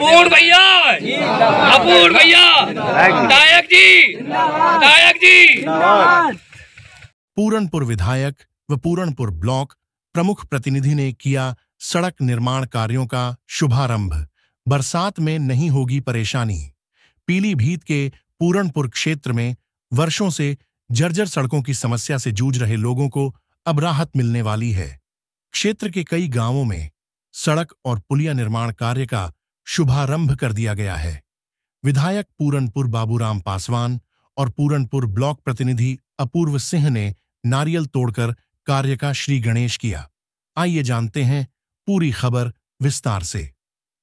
अपूर्ण भैया, अपूर्ण भैया, नायक जी, नायक जी। पूरनपुर विधायक व पूरनपुर ब्लॉक प्रमुख प्रतिनिधि ने किया सड़क निर्माण कार्यों का शुभारंभ। बरसात में नहीं होगी परेशानी। पीलीभीत के पूरनपुर क्षेत्र में वर्षों से जर्जर सड़कों की समस्या से जूझ रहे लोगों को अब राहत मिलने वाली है। क्षेत्र के कई गांवों में सड़क और पुलिया निर्माण कार्य का शुभारंभ कर दिया गया है। विधायक पूरनपुर बाबूराम पासवान और पूरनपुर ब्लॉक प्रतिनिधि अपूर्व सिंह ने नारियल तोड़कर कार्य का श्री गणेश किया। आइए जानते हैं पूरी खबर विस्तार से।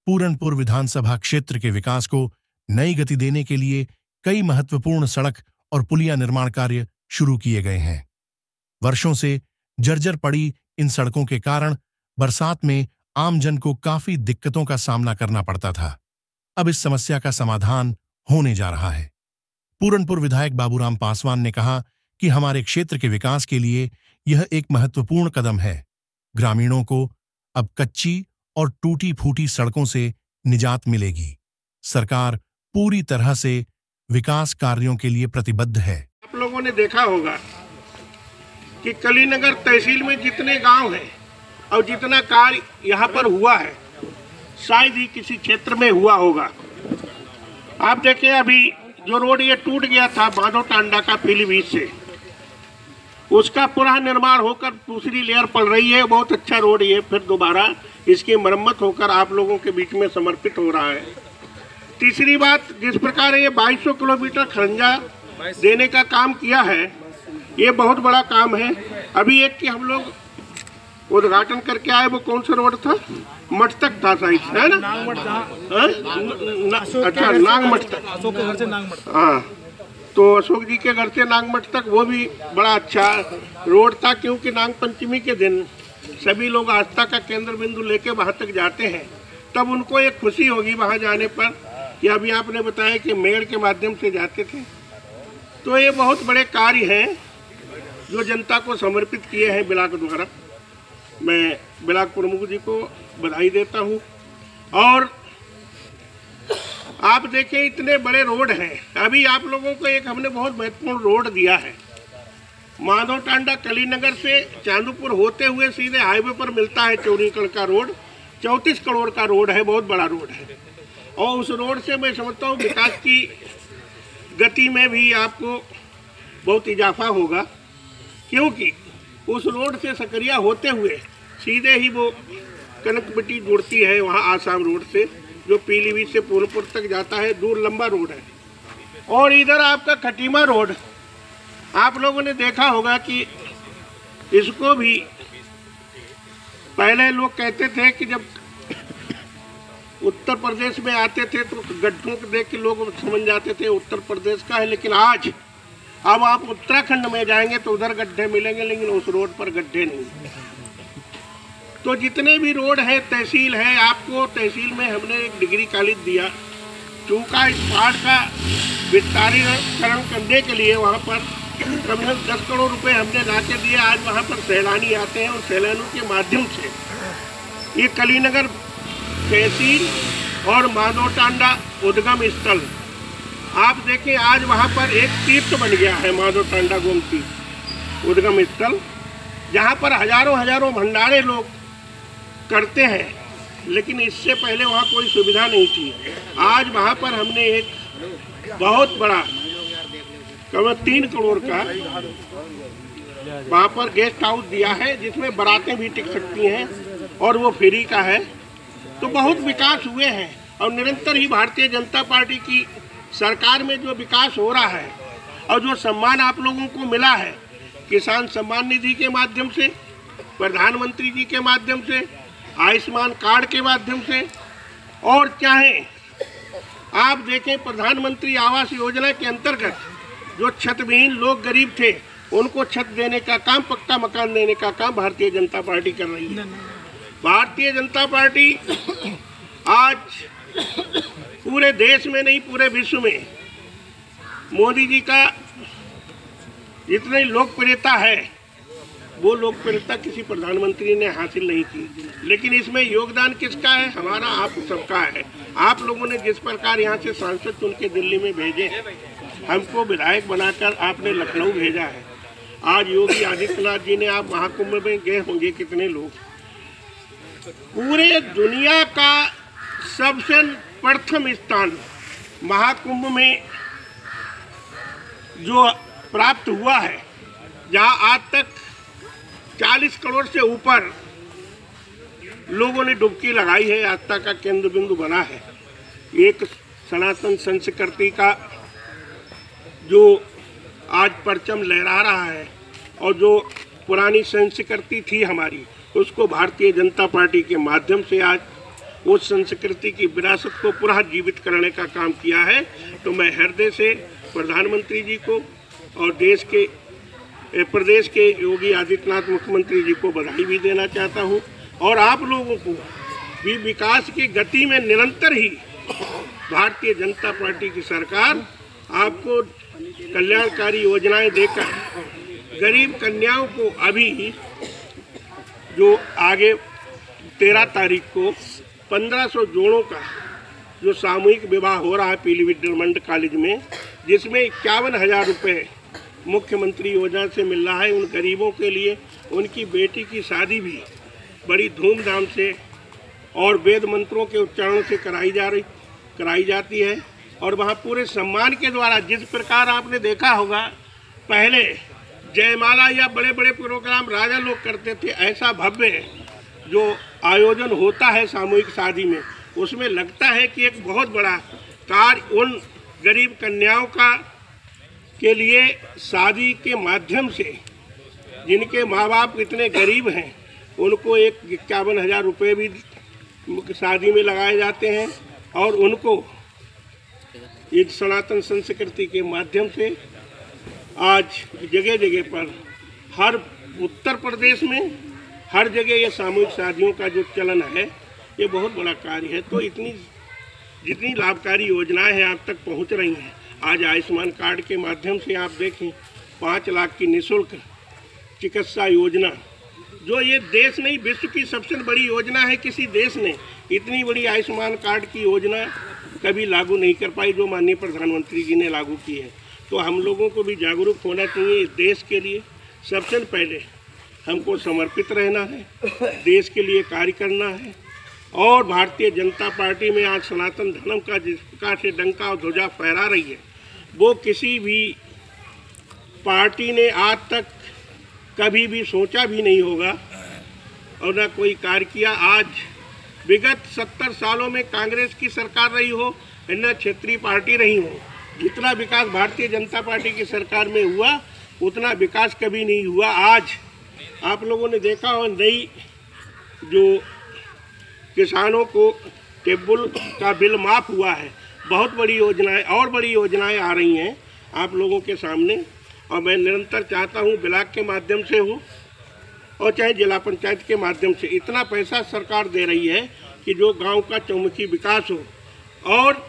पूरनपुर विधानसभा क्षेत्र के विकास को नई गति देने के लिए कई महत्वपूर्ण सड़क और पुलिया निर्माण कार्य शुरू किए गए हैं। वर्षों से जर्जर पड़ी इन सड़कों के कारण बरसात में आमजन को काफी दिक्कतों का सामना करना पड़ता था। अब इस समस्या का समाधान होने जा रहा है। पूरनपुर विधायक बाबूराम पासवान ने कहा कि हमारे क्षेत्र के विकास के लिए यह एक महत्वपूर्ण कदम है। ग्रामीणों को अब कच्ची और टूटी फूटी सड़कों से निजात मिलेगी। सरकार पूरी तरह से विकास कार्यों के लिए प्रतिबद्ध है। आप लोगों ने देखा होगा कि कलीनगर तहसील में जितने गांव हैं और जितना कार्य यहाँ पर हुआ है शायद ही किसी क्षेत्र में हुआ होगा। आप देखें अभी जो रोड ये टूट गया था माधो टांडा का पीलीभीत से, उसका पुनः निर्माण होकर दूसरी लेयर पड़ रही है। बहुत अच्छा रोड ये फिर दोबारा इसकी मरम्मत होकर आप लोगों के बीच में समर्पित हो रहा है। तीसरी बात, जिस प्रकार ये 2200 किलोमीटर खरंजा देने का काम किया है, ये बहुत बड़ा काम है। अभी एक कि हम लोग उद्घाटन करके आए, वो कौन सा रोड था? मठ तक था शायद, है ना? अच्छा, नागमठ तक। हाँ, तो अशोक जी के घर से नागमठ तक वो भी बड़ा अच्छा रोड था, क्योंकि नाग पंचमी के दिन सभी लोग आस्था का केंद्र बिंदु लेके वहाँ तक जाते हैं। तब उनको एक खुशी होगी वहाँ जाने पर कि अभी आपने बताया कि मेड़ के माध्यम से जाते थे। तो ये बहुत बड़े कार्य हैं जो जनता को समर्पित किए हैं ब्लॉक द्वारा। मैं ब्लॉक प्रमुख जी को बधाई देता हूँ। और आप देखें इतने बड़े रोड हैं। अभी आप लोगों को एक हमने बहुत महत्वपूर्ण रोड दिया है। माधो टांडा कलीनगर से चांदूपुर होते हुए सीधे हाईवे पर मिलता है चौरीकड़ का रोड। 34 करोड़ का रोड है, बहुत बड़ा रोड है। और उस रोड से मैं समझता हूँ विकास की गति में भी आपको बहुत इजाफा होगा, क्योंकि उस रोड से सकरिया होते हुए सीधे ही वो कनकबिटी जुड़ती है वहाँ आसाम रोड से, जो पीलीभीत से पूरनपुर तक जाता है। दूर लंबा रोड है। और इधर आपका खटीमा रोड, आप लोगों ने देखा होगा कि इसको भी पहले लोग कहते थे कि जब उत्तर प्रदेश में आते थे तो गड्ढों को देख के लोग समझ जाते थे उत्तर प्रदेश का है। लेकिन आज अब आप उत्तराखंड में जाएंगे तो उधर गड्ढे मिलेंगे, लेकिन उस रोड पर गड्ढे नहीं। तो जितने भी रोड है तहसील है, आपको तहसील में हमने एक डिग्री कॉलेज दिया। चूंका इस पहाड़ का विस्तारीकरण करने के लिए वहाँ पर कम से कम 10 करोड़ रुपए हमने ला के दिए। आज वहाँ पर सैलानी आते हैं और सैलानियों के माध्यम से ये कलीनगर तहसील और माधो टांडा उद्गम स्थल, आप देखें आज वहाँ पर एक तीर्थ बन गया है माधो टांडा गोमती उद्गम स्थल, जहाँ पर हजारों भंडारे लोग करते हैं। लेकिन इससे पहले वहाँ कोई सुविधा नहीं थी। आज वहाँ पर हमने एक बहुत बड़ा करीब 3 करोड़ का वहाँ पर गेस्ट हाउस दिया है, जिसमें बारातें भी टिक सकती हैं और वो फ्री का है। तो बहुत विकास हुए हैं और निरंतर ही भारतीय जनता पार्टी की सरकार में जो विकास हो रहा है और जो सम्मान आप लोगों को मिला है किसान सम्मान निधि के माध्यम से, प्रधानमंत्री जी के माध्यम से, आयुष्मान कार्ड के माध्यम से, और चाहे आप देखें प्रधानमंत्री आवास योजना के अंतर्गत जो छतविहीन लोग गरीब थे उनको छत देने का काम, पक्का मकान देने का काम भारतीय जनता पार्टी कर रही है। भारतीय जनता पार्टी आज पूरे देश में नहीं पूरे विश्व में मोदी जी का जितनी लोकप्रियता है वो लोकप्रियता किसी प्रधानमंत्री ने हासिल नहीं की। लेकिन इसमें योगदान किसका है? हमारा, आप सबका है। आप लोगों ने जिस प्रकार यहाँ से सांसद चुन के दिल्ली में भेजे, हमको विधायक बनाकर आपने लखनऊ भेजा है। आज योगी आदित्यनाथ जी ने, आप महाकुंभ में गए होंगे, कितने लोग, पूरे दुनिया का सबसे प्रथम स्थान महाकुंभ में जो प्राप्त हुआ है, जहां आज तक 40 करोड़ से ऊपर लोगों ने डुबकी लगाई है, आस्था का केंद्र बिंदु बना है। एक सनातन संस्कृति का जो आज परचम लहरा रहा है और जो पुरानी संस्कृति थी हमारी, उसको भारतीय जनता पार्टी के माध्यम से आज उस संस्कृति की विरासत को पुनः जीवित करने का काम किया है। तो मैं हृदय से प्रधानमंत्री जी को और प्रदेश के योगी आदित्यनाथ मुख्यमंत्री जी को बधाई भी देना चाहता हूं, और आप लोगों को भी विकास की गति में निरंतर ही भारतीय जनता पार्टी की सरकार आपको कल्याणकारी योजनाएं देकर गरीब कन्याओं को अभी जो आगे 13 तारीख को 1500 जोड़ों का जो सामूहिक विवाह हो रहा है पीलीभीत डायमंड कॉलेज में, जिसमें 51,000 रुपये मुख्यमंत्री योजना से मिल रहा है उन गरीबों के लिए। उनकी बेटी की शादी भी बड़ी धूमधाम से और वेद मंत्रों के उच्चारण से कराई जाती है, और वहाँ पूरे सम्मान के द्वारा, जिस प्रकार आपने देखा होगा पहले जयमाला या बड़े बड़े प्रोग्राम राजा लोग करते थे, ऐसा भव्य जो आयोजन होता है सामूहिक शादी में, उसमें लगता है कि एक बहुत बड़ा कार्य उन गरीब कन्याओं का के लिए शादी के माध्यम से, जिनके माँ बाप इतने गरीब हैं, उनको 51,000 रुपये भी शादी में लगाए जाते हैं, और उनको इस सनातन संस्कृति के माध्यम से आज जगह जगह पर, हर उत्तर प्रदेश में हर जगह ये सामूहिक शादियों का जो चलन है, ये बहुत बड़ा कार्य है। तो जितनी लाभकारी योजनाएं हैं आप तक पहुंच रही हैं। आज आयुष्मान कार्ड के माध्यम से आप देखें 5 लाख की निःशुल्क चिकित्सा योजना, जो ये देश नहीं विश्व की सबसे बड़ी योजना है। किसी देश ने इतनी बड़ी आयुष्मान कार्ड की योजना कभी लागू नहीं कर पाई जो माननीय प्रधानमंत्री जी ने लागू की है। तो हम लोगों को भी जागरूक होना चाहिए। इस देश के लिए सबसे पहले हमको समर्पित रहना है, देश के लिए कार्य करना है, और भारतीय जनता पार्टी में आज सनातन धर्म का जिस प्रकार से डंका और ध्वजा फहरा रही है, वो किसी भी पार्टी ने आज तक कभी भी सोचा भी नहीं होगा और ना कोई कार्य किया। आज विगत 70 सालों में कांग्रेस की सरकार रही हो, न क्षेत्रीय पार्टी रही हो, जितना विकास भारतीय जनता पार्टी की सरकार में हुआ उतना विकास कभी नहीं हुआ। आज आप लोगों ने देखा हो, नई जो किसानों को टेबल का बिल माफ़ हुआ है, बहुत बड़ी योजनाएं और बड़ी योजनाएं आ रही हैं आप लोगों के सामने, और मैं निरंतर चाहता हूं ब्लॉक के माध्यम से हो और चाहे जिला पंचायत के माध्यम से, इतना पैसा सरकार दे रही है कि जो गांव का चौमुखी विकास हो। और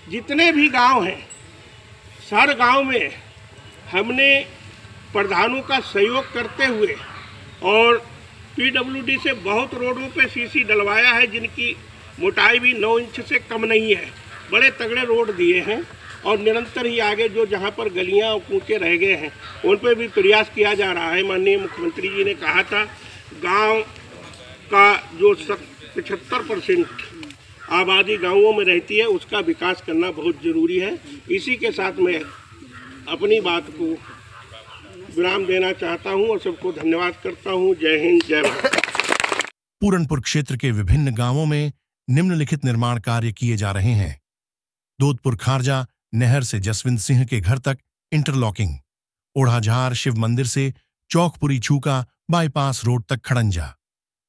जितने भी गांव हैं, हर गांव में हमने प्रधानों का सहयोग करते हुए और पीडब्ल्यूडी से बहुत रोडों पे सीसी डलवाया है, जिनकी मोटाई भी 9 इंच से कम नहीं है। बड़े तगड़े रोड दिए हैं, और निरंतर ही आगे जो जहाँ पर गलियाँ और कूचे रह गए हैं उन पर भी प्रयास किया जा रहा है। माननीय मुख्यमंत्री जी ने कहा था गांव का जो 75% आबादी गांवों में रहती है उसका विकास करना बहुत ज़रूरी है। इसी के साथ मैं अपनी बात को विराम देना चाहता हूं और सबको धन्यवाद करता हूं। जय हिंद, जय भारत। पूरनपुर क्षेत्र के विभिन्न गांवों में निम्नलिखित निर्माण कार्य किए जा रहे हैं। दोदपुर खारजा नहर से जसविंद सिंह के घर तक इंटरलॉकिंग, ओढ़ाझार शिव मंदिर से चौकपुरी चूका बाईपास रोड तक खड़ंजा,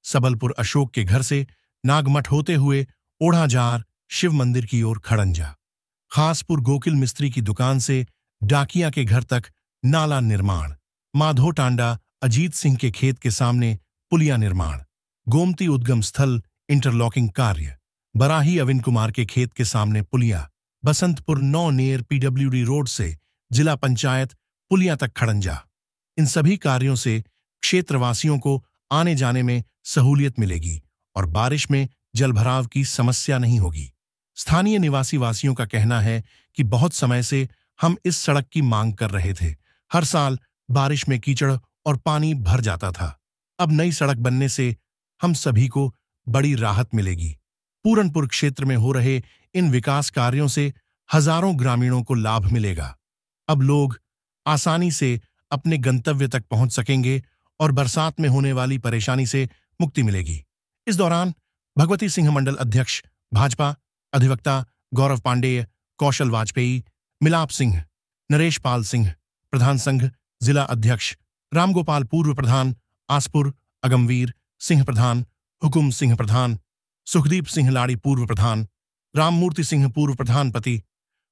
सबलपुर अशोक के घर से नागमठ होते हुए ओढ़ाझार शिव मंदिर की ओर खड़ंजा, खासपुर गोकिल मिस्त्री की दुकान से डाकिया के घर तक नाला निर्माण, माधो टांडा अजीत सिंह के खेत के सामने पुलिया निर्माण, गोमती उद्गम स्थल इंटरलॉकिंग कार्य, बराही अविन कुमार के खेत के सामने पुलिया, बसंतपुर 9 नेर पीडब्ल्यूडी रोड से जिला पंचायत पुलिया तक खड़ंजा। इन सभी कार्यों से क्षेत्रवासियों को आने जाने में सहूलियत मिलेगी और बारिश में जलभराव की समस्या नहीं होगी। स्थानीय निवासी वासियों का कहना है कि बहुत समय से हम इस सड़क की मांग कर रहे थे। हर साल बारिश में कीचड़ और पानी भर जाता था। अब नई सड़क बनने से हम सभी को बड़ी राहत मिलेगी। पूरनपुर क्षेत्र में हो रहे इन विकास कार्यों से हजारों ग्रामीणों को लाभ मिलेगा। अब लोग आसानी से अपने गंतव्य तक पहुंच सकेंगे और बरसात में होने वाली परेशानी से मुक्ति मिलेगी। इस दौरान भगवती सिंह मंडल अध्यक्ष भाजपा, अधिवक्ता गौरव पांडेय, कौशल वाजपेयी, मिलाप सिंह, नरेश पाल सिंह, प्रधान संघ जिला अध्यक्ष रामगोपाल, पूर्व प्रधान आसपुर अगमवीर सिंह प्रधान, हुकुम सिंह प्रधान, सुखदीप सिंह लाड़ी पूर्व प्रधान, राममूर्ति सिंह पूर्व प्रधान पति,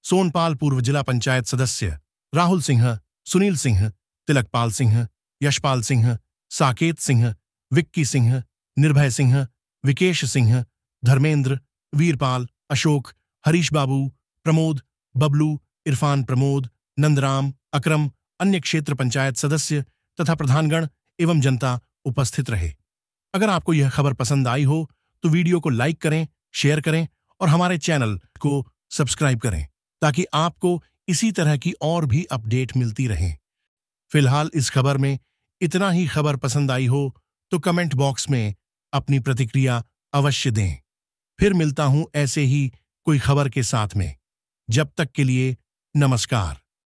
सोनपाल पूर्व जिला पंचायत सदस्य, राहुल सिंह, सुनील सिंह, तिलकपाल सिंह, यशपाल सिंह, साकेत सिंह, विक्की सिंह, निर्भय सिंह, विकेश सिंह, धर्मेंद्र, वीरपाल, अशोक, हरीश बाबू, प्रमोद, बबलू, इरफान, प्रमोद, नंदराम, अकरम, अन्य क्षेत्र पंचायत सदस्य तथा प्रधानगण एवं जनता उपस्थित रहे। अगर आपको यह खबर पसंद आई हो तो वीडियो को लाइक करें, शेयर करें और हमारे चैनल को सब्सक्राइब करें ताकि आपको इसी तरह की और भी अपडेट मिलती रहे। फिलहाल इस खबर में इतना ही। खबर पसंद आई हो तो कमेंट बॉक्स में अपनी प्रतिक्रिया अवश्य दें। फिर मिलता हूं ऐसे ही कोई खबर के साथ में। जब तक के लिए नमस्कार।